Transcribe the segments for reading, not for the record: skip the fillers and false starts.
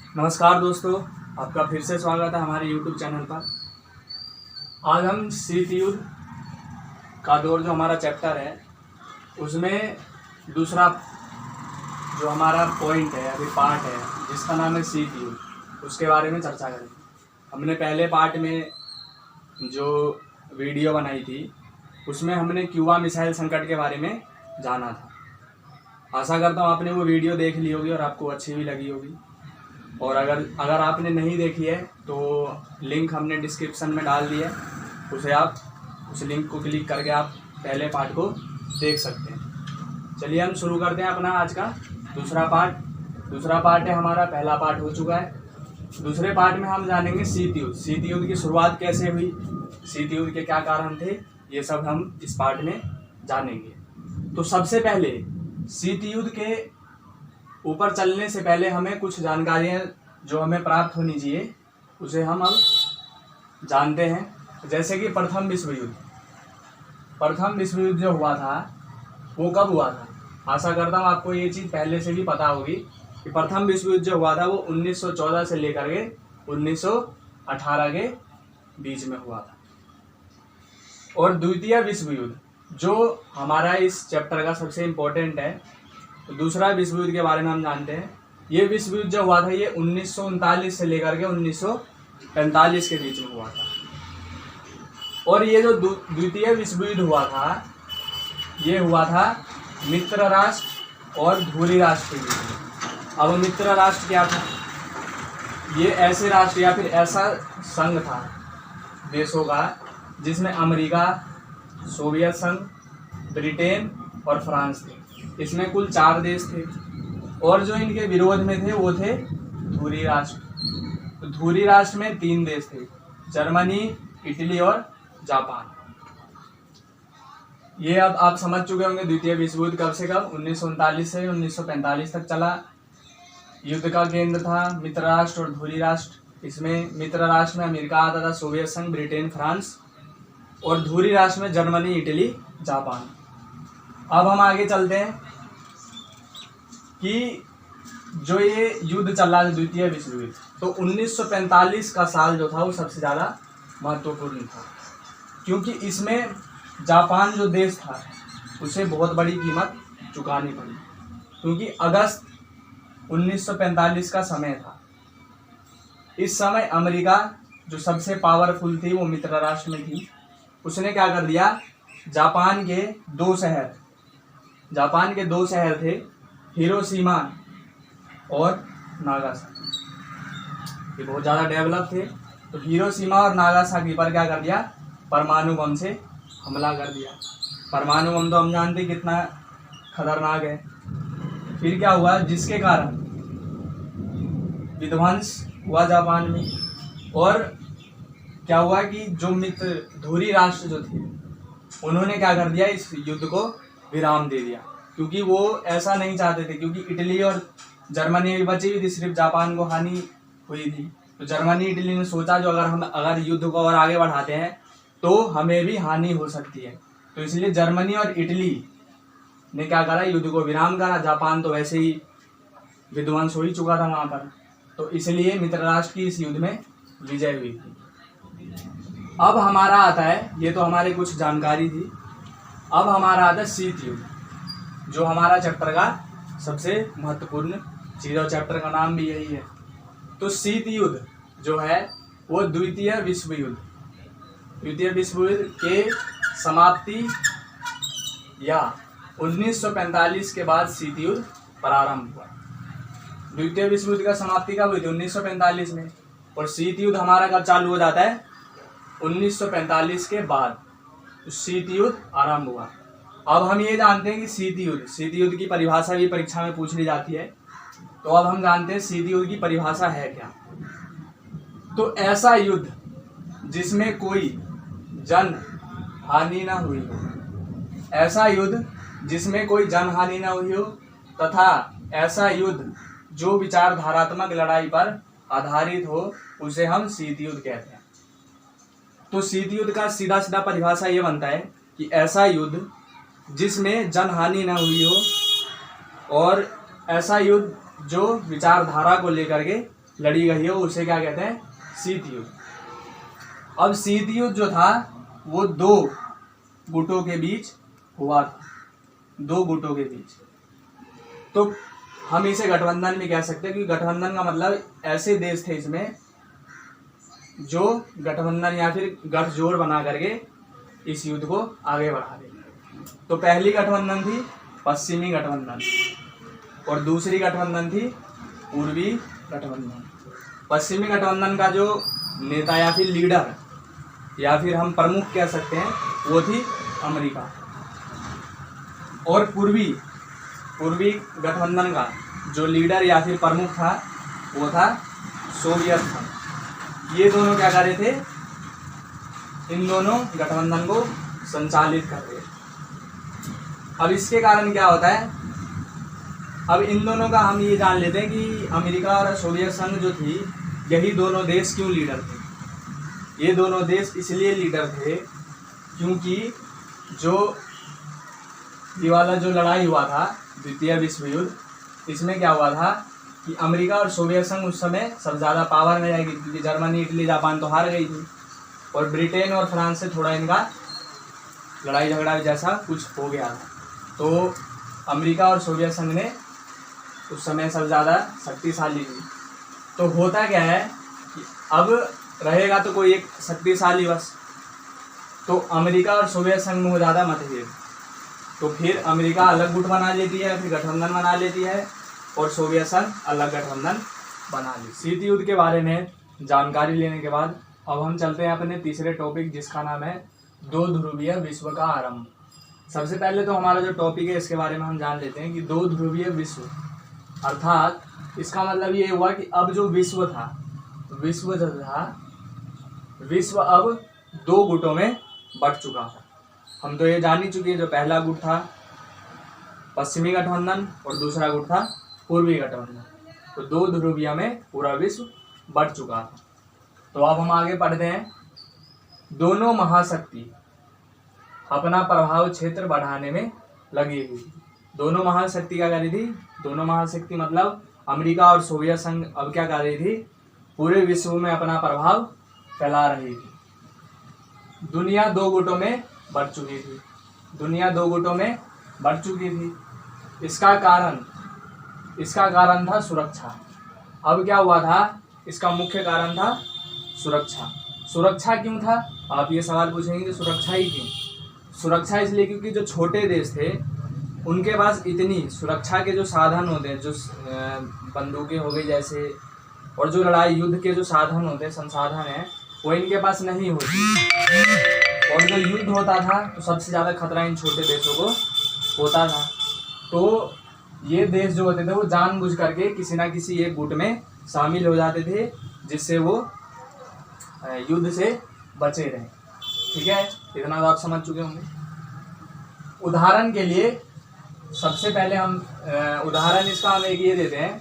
नमस्कार दोस्तों, आपका फिर से स्वागत है हमारे YouTube चैनल पर। आज हम शीत युद्ध का दौर जो हमारा चैप्टर है उसमें दूसरा जो हमारा पॉइंट है, अभी पार्ट है जिसका नाम है शीत युद्ध, उसके बारे में चर्चा करेंगे। हमने पहले पार्ट में जो वीडियो बनाई थी उसमें हमने क्यूबा मिसाइल संकट के बारे में जाना था। आशा करता हूँ आपने वो वीडियो देख ली होगी और आपको अच्छी भी लगी होगी। और अगर आपने नहीं देखी है तो लिंक हमने डिस्क्रिप्शन में डाल दिया है, उसे आप उस लिंक को क्लिक करके आप पहले पार्ट को देख सकते हैं। चलिए हम शुरू करते हैं अपना आज का दूसरा पार्ट। दूसरा पार्ट है हमारा, पहला पार्ट हो चुका है। दूसरे पार्ट में हम जानेंगे शीत युद्ध। शीत युद्ध की शुरुआत कैसे हुई, शीत युद्ध के क्या कारण थे, ये सब हम इस पार्ट में जानेंगे। तो सबसे पहले शीत युद्ध के ऊपर चलने से पहले हमें कुछ जानकारियाँ जो हमें प्राप्त होनी चाहिए उसे हम अब जानते हैं। जैसे कि प्रथम विश्व युद्ध। प्रथम विश्व युद्ध जो हुआ था वो कब हुआ था? आशा करता हूँ आपको ये चीज़ पहले से भी पता होगी कि प्रथम विश्व युद्ध जो हुआ था वो 1914 से लेकर के 1918 के बीच में हुआ था। और द्वितीय विश्व युद्ध जो हमारा इस चैप्टर का सबसे इम्पोर्टेंट है, तो दूसरा विश्व युद्ध के बारे में हम जानते हैं। ये विश्व युद्ध जो हुआ था ये 1939 से लेकर के 1945 के बीच में हुआ था। और ये जो द्वितीय विश्व युद्ध हुआ था ये हुआ था मित्र राष्ट्र और धुरी राष्ट्र के बीच में। अब मित्र राष्ट्र क्या था? ये ऐसे राष्ट्र या फिर ऐसा संघ था देशों का जिसमें अमेरिका, सोवियत संघ, ब्रिटेन और फ्रांस थे। इसमें कुल 4 देश थे और जो इनके विरोध में थे वो थे धुरी राष्ट्र। तो धुरी राष्ट्र में 3 देश थे, जर्मनी, इटली और जापान। ये अब आप समझ चुके होंगे द्वितीय विश्व युद्ध कब से कब 1939 से 1945 तक चला। युद्ध का केंद्र था मित्र राष्ट्र और धुरी राष्ट्र। इसमें मित्र राष्ट्र में अमेरिका आता था, सोवियत संघ, ब्रिटेन, फ्रांस, और धुरी राष्ट्र में जर्मनी, इटली, जापान। अब हम आगे चलते हैं कि जो ये युद्ध चल रहा था द्वितीय विश्व युद्ध, तो 1945 का साल जो था वो सबसे ज़्यादा महत्वपूर्ण था, क्योंकि इसमें जापान जो देश था उसे बहुत बड़ी कीमत चुकानी पड़ी, क्योंकि अगस्त 1945 का समय था। इस समय अमेरिका जो सबसे पावरफुल थी वो मित्र राष्ट्र में थी, उसने क्या कर दिया, जापान के दो शहर थे, हिरोशिमा और नागासाकी। ये बहुत ज़्यादा डेवलप थे। तो हिरोशिमा और नागासाकी पर क्या कर दिया, परमाणु बम से हमला कर दिया। परमाणु बम तो हम जानते कितना खतरनाक है। फिर क्या हुआ, जिसके कारण विध्वंस हुआ जापान में। और क्या हुआ कि जो मित्र धुरी राष्ट्र जो थे उन्होंने क्या कर दिया, इस युद्ध को विराम दे दिया, क्योंकि वो ऐसा नहीं चाहते थे, क्योंकि इटली और जर्मनी भी बची हुई थी, सिर्फ जापान को हानि हुई थी। तो जर्मनी इटली ने सोचा जो अगर युद्ध को और आगे बढ़ाते हैं तो हमें भी हानि हो सकती है। तो इसलिए जर्मनी और इटली ने क्या करा, युद्ध को विराम करा। जापान तो वैसे ही विध्वंस हो ही चुका था वहाँ पर, तो इसलिए मित्र राष्ट्र की इस युद्ध में विजय हुई थी। अब हमारा आता है, ये तो हमारे कुछ जानकारी थी, अब हमारा आता है शीत युद्ध, जो हमारा चैप्टर का सबसे महत्वपूर्ण चीज़, और चैप्टर का नाम भी यही है। तो शीत युद्ध जो है वो द्वितीय विश्व युद्ध के समाप्ति या 1945 के बाद शीत युद्ध प्रारंभ हुआ। द्वितीय विश्व युद्ध का समाप्ति कब हुई थी? 1945 में। और शीत युद्ध हमारा कब चालू हो जाता है? 1945 के बाद शीत युद्ध आरंभ हुआ। अब हम ये जानते हैं कि शीत युद्ध की परिभाषा भी परीक्षा में पूछ ली जाती है। तो अब हम जानते हैं शीत युद्ध की परिभाषा है क्या। तो ऐसा युद्ध जिसमें कोई जन हानि ना हुई हो, ऐसा युद्ध जिसमें कोई जन हानि ना हुई हो, तथा ऐसा युद्ध जो विचारधारात्मक लड़ाई पर आधारित हो, उसे हम शीत युद्ध कहते हैं। तो शीत युद्ध का सीधा सीधा परिभाषा ये बनता है कि ऐसा युद्ध जिसमें जनहानि न हुई हो और ऐसा युद्ध जो विचारधारा को लेकर के लड़ी गई हो उसे क्या कहते हैं, शीत युद्ध। अब शीत युद्ध जो था वो दो गुटों के बीच हुआ था, दो गुटों के बीच। तो हम इसे गठबंधन भी कह सकते हैं, क्योंकि गठबंधन का मतलब ऐसे देश थे इसमें जो गठबंधन या फिर गठजोड़ बना करके इस युद्ध को आगे बढ़ा रहे। तो पहली गठबंधन थी पश्चिमी गठबंधन और दूसरी गठबंधन थी पूर्वी गठबंधन। पश्चिमी गठबंधन का जो नेता या फिर लीडर या फिर हम प्रमुख कह सकते हैं वो थी अमेरिका, और पूर्वी गठबंधन का जो लीडर या फिर प्रमुख था वो था सोवियत संघ। ये दोनों क्या कर रहे थे, इन दोनों गठबंधन को संचालित कर रहे थे। अब इसके कारण क्या होता है, अब इन दोनों का हम ये जान लेते हैं कि अमेरिका और सोवियत संघ जो थी यही दोनों देश क्यों लीडर थे। ये दोनों देश इसलिए लीडर थे क्योंकि जो ये वाला जो लड़ाई हुआ था द्वितीय विश्व युद्ध, इसमें क्या हुआ था कि अमेरिका और सोवियत संघ उस समय सब ज़्यादा पावर में जाएगी, क्योंकि जर्मनी इटली जापान तो हार गई थी, और ब्रिटेन और फ्रांस से थोड़ा इनका लड़ाई झगड़ा जैसा कुछ हो गया था। तो अमेरिका और सोवियत संघ ने उस समय सब ज़्यादा शक्तिशाली थी। तो होता क्या है कि अब रहेगा तो कोई एक शक्तिशाली बस, तो अमेरिका और सोवियत संघ में ज़्यादा मतभेद, तो फिर अमेरिका अलग गुट बना लेती है, फिर गठबंधन बना लेती है, और सोवियत संघ अलग गठबंधन बना ली। शीत युद्ध के बारे में जानकारी लेने के बाद अब हम चलते हैं अपने तीसरे टॉपिक, जिसका नाम है दो ध्रुवीय विश्व का आरंभ। सबसे पहले तो हमारा जो टॉपिक है इसके बारे में हम जान लेते हैं कि दो ध्रुवीय विश्व, अर्थात इसका मतलब ये हुआ कि अब जो विश्व था, विश्व अब दो गुटों में बंट चुका था। हम तो ये जान ही चुके हैं, जो पहला गुट था पश्चिमी गठबंधन और दूसरा गुट था पूर्वी गठबंधन। तो दो ध्रुवीय में पूरा विश्व बंट चुका था। तो अब हम आगे पढ़ते हैं। दोनों महाशक्ति अपना प्रभाव क्षेत्र बढ़ाने में लगी हुई थी। दोनों महाशक्ति क्या कर रही थी, दोनों महाशक्ति मतलब अमेरिका और सोवियत संघ अब क्या कर रही थी, पूरे विश्व में अपना प्रभाव फैला रही थी। दुनिया दो गुटों में बढ़ चुकी थी, दुनिया दो गुटों में बढ़ चुकी थी। इसका कारण था सुरक्षा। अब क्या हुआ था, इसका मुख्य कारण था सुरक्षा। सुरक्षा क्यों था, आप ये सवाल पूछेंगे कि सुरक्षा ही क्यों। सुरक्षा इसलिए क्योंकि जो छोटे देश थे उनके पास इतनी सुरक्षा के जो साधन होते हैं, जो बंदूकें हो गई जैसे, और जो लड़ाई युद्ध के जो साधन होते हैं, संसाधन हैं, वो इनके पास नहीं होती। और जो युद्ध होता था तो सबसे ज़्यादा खतरा इन छोटे देशों को होता था। तो ये देश जो होते थे वो जानबूझ करके किसी ना किसी एक गुट में शामिल हो जाते थे, जिससे वो युद्ध से बचे रहें। ठीक है, इतना तो आप समझ चुके होंगे। उदाहरण के लिए सबसे पहले हम उदाहरण इसका हम एक ये देते हैं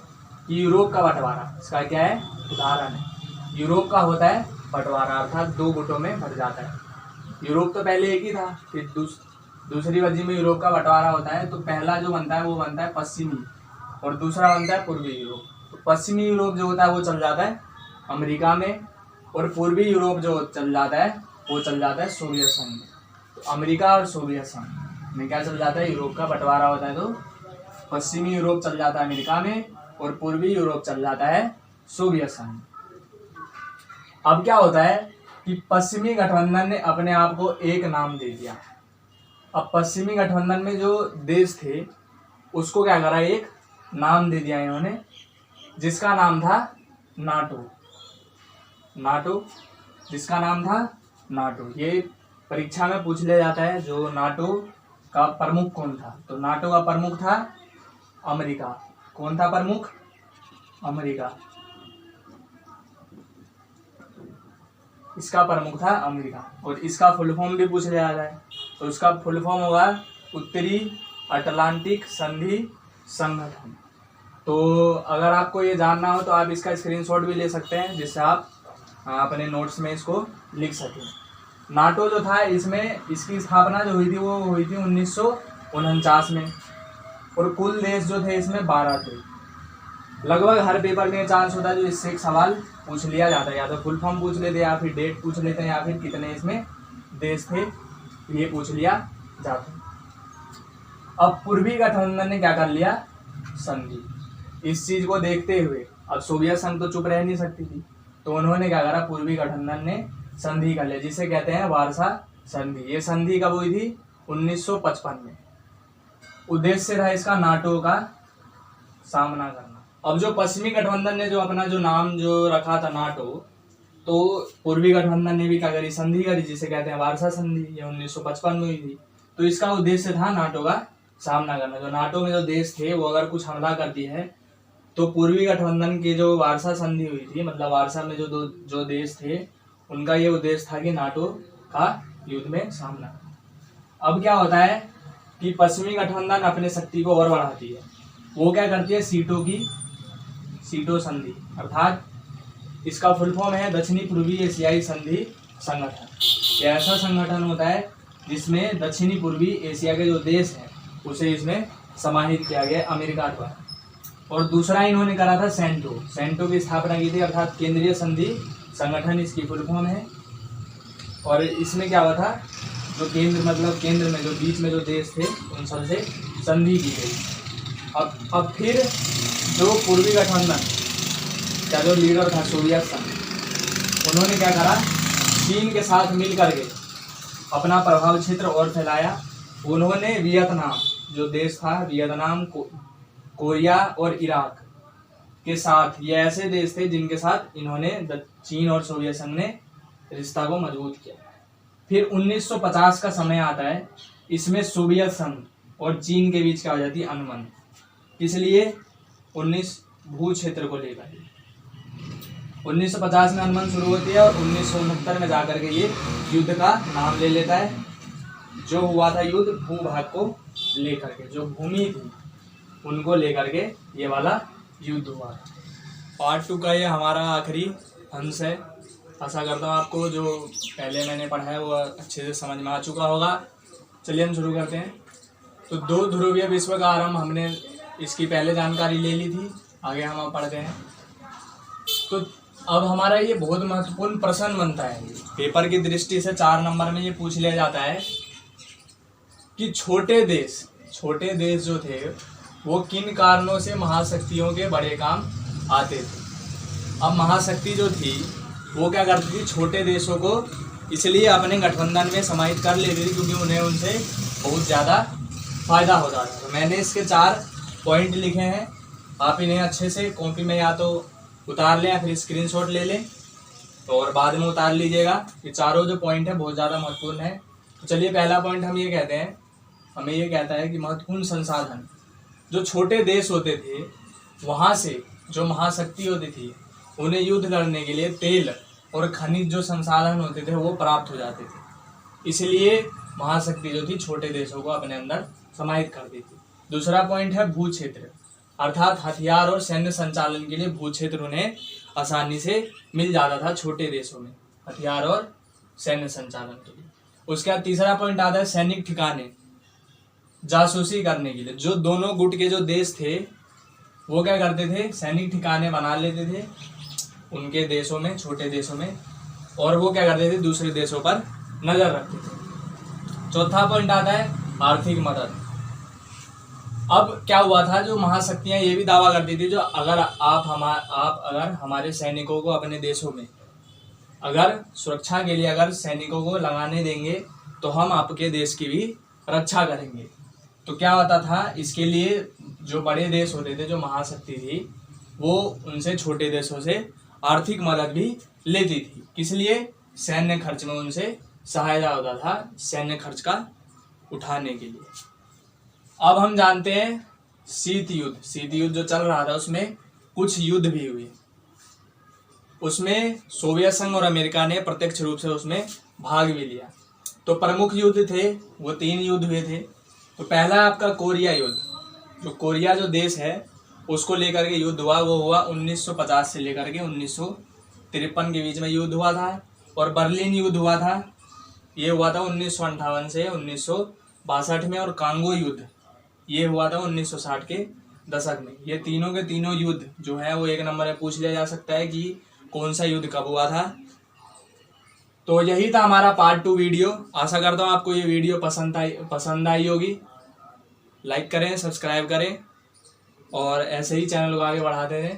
कि यूरोप का बंटवारा, इसका क्या है उदाहरण है। यूरोप का होता है बंटवारा, अर्थात दो गुटों में बंट जाता है। यूरोप तो पहले एक ही था, फिर दूसरी वजह में यूरोप का बंटवारा होता है। तो पहला जो बनता है वो बनता है पश्चिमी, और दूसरा बनता है पूर्वी यूरोप। तो पश्चिमी यूरोप जो होता है वो चल जाता है अमेरिका में, और पूर्वी यूरोप जो चल जाता है वो चल जाता है सोवियत संघ में। तो अमेरिका और सोवियत संघ में क्या चल जाता है, यूरोप का बंटवारा होता है। तो पश्चिमी यूरोप चल जाता है अमेरिका में, और पूर्वी यूरोप चल जाता है सोवियत संघ। अब क्या होता है कि पश्चिमी गठबंधन ने अपने आप को एक नाम दे दिया। अब पश्चिमी गठबंधन में जो देश थे उसको क्या करा, एक नाम दे दिया इन्होंने, जिसका नाम था नाटो। जिसका नाम था नाटो। ये परीक्षा में पूछ लिया जाता है, जो नाटो का प्रमुख कौन था। तो नाटो का प्रमुख था अमेरिका। कौन था प्रमुख, अमेरिका। इसका प्रमुख था अमेरिका। और इसका फुल फॉर्म भी पूछ लिया जाता है, तो उसका फुल फॉर्म होगा उत्तरी अटलांटिक संधि संगठन। तो अगर आपको ये जानना हो तो आप इसका स्क्रीनशॉट भी ले सकते हैं, जिससे आप अपने नोट्स में इसको लिख सकें। नाटो जो था, इसमें इसकी स्थापना जो हुई थी वो हुई थी 1949 में, और कुल देश जो थे इसमें 12 थे। लगभग हर पेपर में चांस होता है जो इससे एक सवाल पूछ लिया जाता है, या तो फुल फॉर्म पूछ लेते हैं, या फिर डेट पूछ लेते हैं, या फिर कितने इसमें देश थे ये पूछ लिया जाता है। अब पूर्वी गठबंधन ने क्या कर लिया, संधि। इस चीज को देखते हुए अब सोवियत संघ तो चुप रह नहीं सकती थी, तो उन्होंने क्या करा, पूर्वी गठबंधन ने संधि कर लिया, जिसे कहते हैं वार्सा संधि। ये संधि कब हुई थी, 1955 में। उद्देश्य था इसका नाटो का सामना करना। अब जो पश्चिमी गठबंधन ने जो अपना जो नाम जो रखा था नाटो, तो पूर्वी गठबंधन ने भी क्या करी, संधि करी, जिसे कहते हैं वार्सा संधि। ये 1955 में हुई थी। तो इसका उद्देश्य था नाटो का सामना करना। जो नाटो में जो देश थे वो अगर कुछ हमला करती है तो पूर्वी गठबंधन की जो वार्सा संधि हुई थी, मतलब वार्सा में जो देश थे, उनका ये उद्देश्य था कि नाटो का युद्ध में सामना। अब क्या होता है कि पश्चिमी गठबंधन अपने शक्ति को और बढ़ाती है। वो क्या करती है, सीटो संधि, अर्थात इसका फुल फॉर्म है दक्षिणी पूर्वी एशियाई संधि संगठन। यह ऐसा संगठन होता है जिसमें दक्षिणी पूर्वी एशिया के जो देश हैं उसे इसमें समाहित किया गया अमेरिका द्वारा। और दूसरा इन्होंने करा था सेंटो की स्थापना की थी, अर्थात केंद्रीय संधि संगठन इसकी फुल फॉर्म है। और इसमें क्या हुआ था, जो केंद्र में जो बीच में जो देश थे उन सबसे संधि की गई। अब फिर जो पूर्वी गठबंधन का जो लीडर था सोवियत संघ, उन्होंने क्या करा, चीन के साथ मिल करके अपना प्रभाव क्षेत्र और फैलाया। उन्होंने वियतनाम जो देश था, वियतनाम, कोरिया और इराक के साथ, ये ऐसे देश थे जिनके साथ इन्होंने चीन और सोवियत संघ ने रिश्ता को मजबूत किया। फिर 1950 का समय आता है, इसमें सोवियत संघ और चीन के बीच क्या हो जाती है, अनबन। इसलिए 19 भू क्षेत्र को लेकर 1950 में अनबन शुरू होती है और 1969 में जाकर के ये युद्ध का नाम ले लेता है। जो हुआ था युद्ध भूभाग को लेकर के, जो भूमि थी उनको लेकर के ये वाला युद्ध हुआ। पार्ट 2 का ये हमारा आखिरी अंश है। आशा करता हूँ आपको जो पहले मैंने पढ़ा है वो अच्छे से समझ में आ चुका होगा। चलिए हम शुरू करते हैं। तो 2 ध्रुवीय विश्व का आरंभ, हमने इसकी पहले जानकारी ले ली थी, आगे हम अब पढ़ते हैं। तो अब हमारा ये बहुत महत्वपूर्ण प्रश्न बनता है, पेपर की दृष्टि से 4 नंबर में ये पूछ लिया जाता है कि छोटे देश जो थे वो किन कारणों से महाशक्तियों के बड़े काम आते थे। अब महाशक्ति जो थी वो क्या करती थी, छोटे देशों को इसलिए अपने गठबंधन में समाहित कर लेती थी क्योंकि उन्हें उनसे बहुत ज़्यादा फायदा होता था। तो मैंने इसके 4 पॉइंट लिखे हैं, आप इन्हें अच्छे से कॉपी में या तो उतार लें या फिर स्क्रीनशॉट ले लें और बाद में उतार लीजिएगा। ये चारों जो पॉइंट है बहुत ज़्यादा महत्वपूर्ण है। तो चलिए पहला पॉइंट हमें ये कहता है कि महत्वपूर्ण संसाधन, जो छोटे देश होते थे वहाँ से जो महाशक्ति होती थी उन्हें युद्ध लड़ने के लिए तेल और खनिज जो संसाधन होते थे वो प्राप्त हो जाते थे। इसलिए महाशक्ति जो थी छोटे देशों को अपने अंदर समाहित करती थी। दूसरा पॉइंट है भू क्षेत्र, अर्थात हथियार और सैन्य संचालन के लिए भू क्षेत्र उन्हें आसानी से मिल जाता था छोटे देशों में, हथियार और सैन्य संचालन के लिए। उसके बाद तीसरा पॉइंट आता है सैनिक ठिकाने, जासूसी करने के लिए। जो दोनों गुट के जो देश थे वो क्या करते थे, सैनिक ठिकाने बना लेते थे उनके देशों में, छोटे देशों में, और वो क्या करते थे, दूसरे देशों पर नजर रखते थे। चौथा पॉइंट आता है आर्थिक मदद। अब क्या हुआ था, जो महाशक्तियां ये भी दावा करती थी जो अगर आप अगर हमारे सैनिकों को अपने देशों में अगर सुरक्षा के लिए अगर सैनिकों को लगाने देंगे तो हम आपके देश की भी रक्षा करेंगे। तो क्या होता था, इसके लिए जो बड़े देश होते थे, जो महाशक्ति थी, वो उनसे छोटे देशों से आर्थिक मदद भी लेती थी। किस लिए, सैन्य खर्च में उनसे सहायता होता था, सैन्य खर्च का उठाने के लिए। अब हम जानते हैं शीत युद्ध जो चल रहा था उसमें कुछ युद्ध भी हुए। उसमें सोवियत संघ और अमेरिका ने प्रत्यक्ष रूप से उसमें भाग भी लिया। तो प्रमुख युद्ध थे वो 3 युद्ध हुए थे। तो पहला आपका कोरिया युद्ध, जो कोरिया जो देश है उसको लेकर के युद्ध हुआ, वो हुआ 1950 से लेकर के 1953 के बीच में युद्ध हुआ था। और बर्लिन युद्ध हुआ था, ये हुआ था 1958 से 1962 में। और कांगो युद्ध ये हुआ था 1960 के दशक में। ये तीनों के तीनों युद्ध जो है वो एक नंबर में पूछ लिया जा सकता है कि कौन सा युद्ध कब हुआ था। तो यही था हमारा पार्ट 2 वीडियो। आशा करता हूँ आपको ये वीडियो पसंद आई होगी। लाइक करें, सब्सक्राइब करें और ऐसे ही चैनल को आगे बढ़ाते रहें।